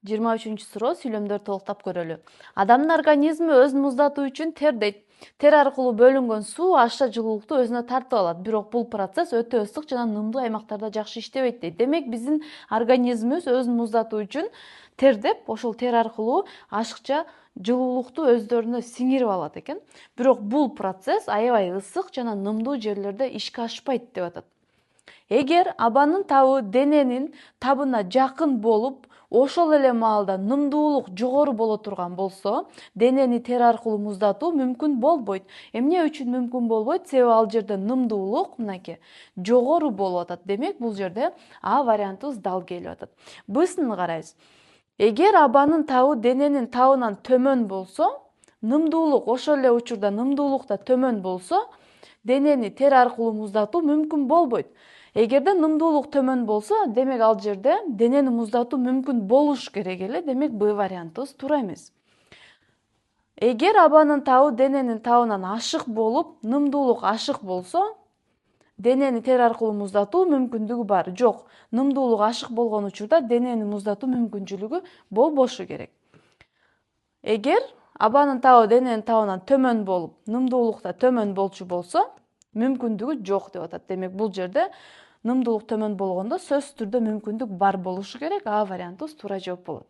23 суроо сүйлөмдөр толуктап көрөлү. Адамдын организми өзүн муздатуу үчүн тер дейт. Тер аркылуу бөлүнгөн суу ашша жылуулукту өзүнө тартып алат. Бирок бул процесс өтө ысык жана нымдуу аймактарда жакшы иштебейт дейт. Демек биздин организмибиз өзүн муздатуу үчүн тердеп, ошол тер аркылуу ашыкча жылуулукту өздөрүнө сиңирип алат экен. Бирок бул процесс аябай ысык жана нымдуу жерлерде ишке ашпайт деп атат. Эгер абанын табы дененин табына жакын болуп, ошол эле маалда нымдуулук жогору боло турган болсо, денени тер аркылуу муздатуу мүмкүн болбойт. Эмне үчүн мүмкүн болбойт? Себеби ал жерде нымдуулук мынакей жогору болуп атат. Демек бул жерде А вариантыбыз дал келип атат. Бсыны карайбыз. Эгер абанын табы дененин табынан төмөн болсо, нымдуулук ошол эле учурда нымдуулук да төмөн болсо, денени тер аркылуу муздатуу мүмкүн болбойт. Эгерде нымдуулук төмөн болсо, демек ал жерде денени муздатуу мүмкүн болуш керек эле. Демек Б вариантыбыз туура эмес. Эгер абанын табы дененин табынан ашык болуп, нымдуулук ашык болсо, денени тер аркылуу муздатуу мүмкүндүгү бар. Жок, нымдуулук ашык болгон учурда денени муздатуу мүмкүнчүлүгү болбошу керек. Эгер абанын табы дененин табынан төмөн болуп, нымдуулук да төмөн болчу болсо, мүмкүндүгү жок деп атат. Демек бул жерде нымдуулук төмөн болгондо сөзсүз түрдө мүмкүндүк бар болушу керек. А вариантыбыз туура жооп болот.